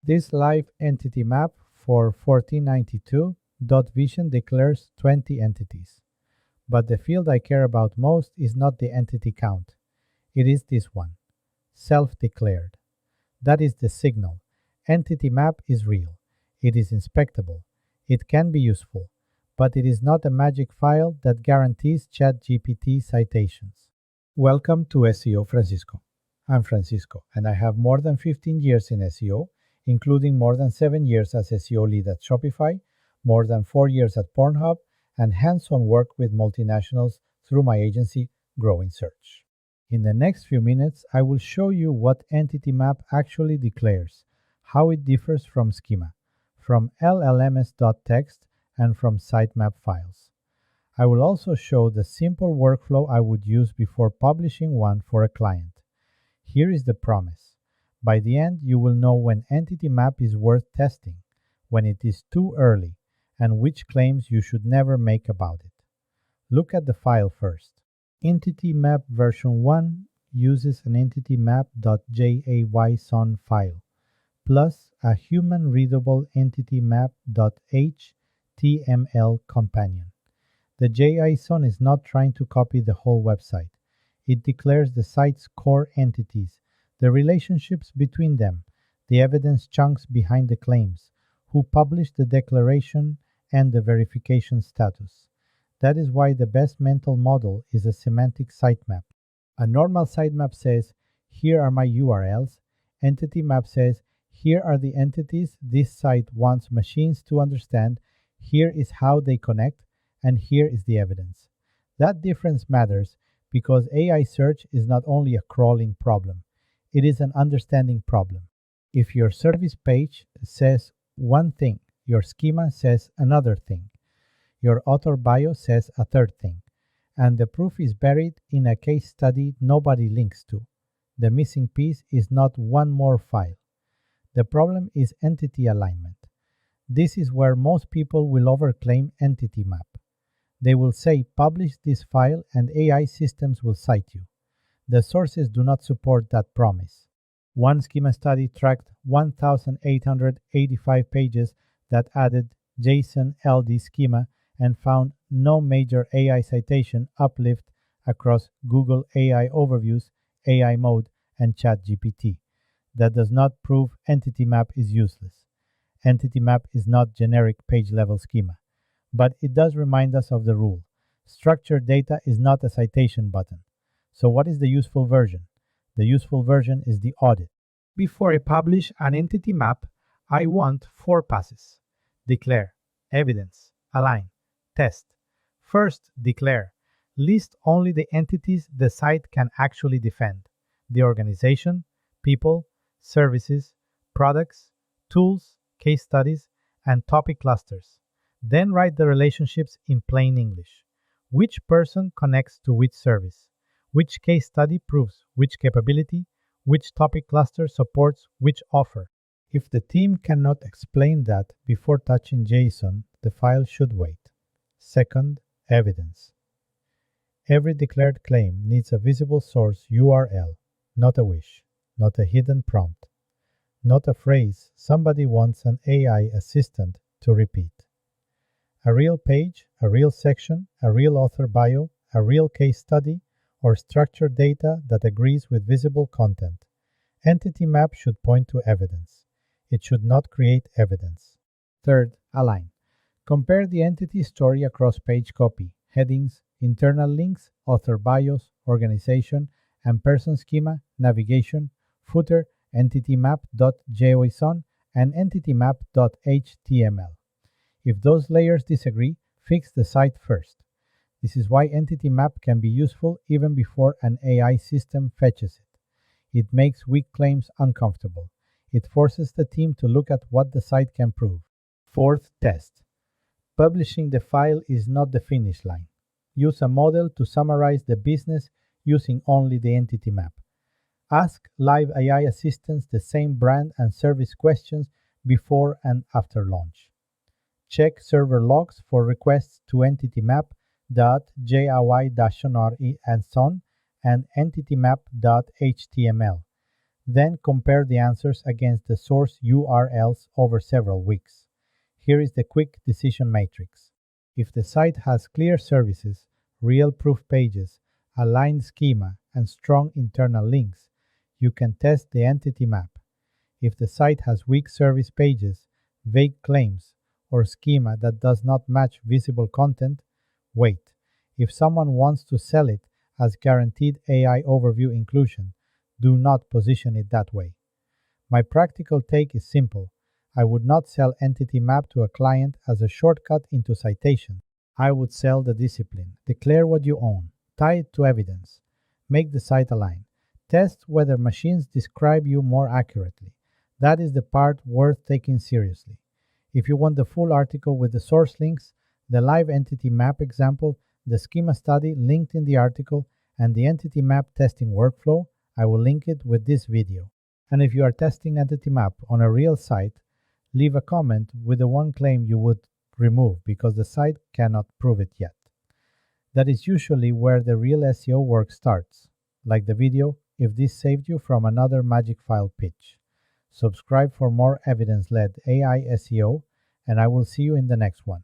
This live entity map for 1492 .vision declares 20 entities. But the field I care about most is not the entity count. It is this one, self-declared. That is the signal. EntityMap is real. It is inspectable. It can be useful, but it is not a magic file that guarantees ChatGPT citations. Welcome to SEO Francisco. I'm Francisco, and I have more than 15 years in SEO, including more than 7 years as SEO lead at Shopify, more than 4 years at Pornhub, and hands-on work with multinationals through my agency, Growing Search. In the next few minutes, I will show you what EntityMap actually declares, how it differs from schema, from llms.txt, and from sitemap files. I will also show the simple workflow I would use before publishing one for a client. Here is the promise. By the end, you will know when EntityMap is worth testing, when it is too early, and which claims you should never make about it. Look at the file first. EntityMap version 1 uses an EntityMap.json file, plus a human-readable EntityMap.xml companion. The JSON is not trying to copy the whole website. It declares the site's core entities, the relationships between them, the evidence chunks behind the claims, who published the declaration, and the verification status. That is why the best mental model is a semantic sitemap. A normal sitemap says, here are my URLs. EntityMap says, here are the entities this site wants machines to understand, here is how they connect, and here is the evidence. That difference matters because AI search is not only a crawling problem, it is an understanding problem. If your service page says one thing, your schema says another thing, your author bio says a third thing, and the proof is buried in a case study nobody links to. The missing piece is not one more file. The problem is entity alignment. This is where most people will overclaim EntityMap. They will say, publish this file and AI systems will cite you. The sources do not support that promise. One schema study tracked 1,885 pages that added JSON LD schema and found no major AI citation uplift across Google AI Overviews, AI Mode, and ChatGPT. That does not prove EntityMap is useless. EntityMap is not generic page-level schema, but it does remind us of the rule. Structured data is not a citation button. So what is the useful version? The useful version is the audit. Before I publish an EntityMap, I want 4 passes. Declare, evidence, align, test. First, declare. List only the entities the site can actually defend. The organization, people, services, products, tools, case studies, and topic clusters. Then write the relationships in plain English. Which person connects to which service? Which case study proves which capability? Which topic cluster supports which offer? If the team cannot explain that before touching JSON, the file should wait. Second, evidence. Every declared claim needs a visible source URL, not a wish, not a hidden prompt, not a phrase somebody wants an AI assistant to repeat. A real page, a real section, a real author bio, a real case study, or structured data that agrees with visible content. EntityMap should point to evidence. It should not create evidence. Third, align. Compare the entity story across page copy, headings, internal links, author bios, organization, and person schema, navigation, footer, EntityMap.json, and EntityMap.html. If those layers disagree, fix the site first. This is why EntityMap can be useful even before an AI system fetches it. It makes weak claims uncomfortable. It forces the team to look at what the site can prove. Fourth, test. Publishing the file is not the finish line. Use a model to summarize the business using only the EntityMap. Ask live AI assistants the same brand and service questions before and after launch. Check server logs for requests to EntityMap.json and EntityMap.html. Then compare the answers against the source URLs over several weeks. Here is the quick decision matrix. If the site has clear services, real proof pages, aligned schema, and strong internal links, you can test the entity map. If the site has weak service pages, vague claims, or schema that does not match visible content, wait. If someone wants to sell it as guaranteed AI overview inclusion, do not position it that way. My practical take is simple. I would not sell EntityMap to a client as a shortcut into citation. I would sell the discipline. Declare what you own. Tie it to evidence. Make the site align. Test whether machines describe you more accurately. That is the part worth taking seriously. If you want the full article with the source links, the live entity map example, the schema study linked in the article, and the entity map testing workflow, I will link it with this video. And if you are testing entity map on a real site, leave a comment with the one claim you would remove because the site cannot prove it yet. That is usually where the real SEO work starts. Like the video if this saved you from another magic file pitch. Subscribe for more evidence-led AI SEO, and I will see you in the next one.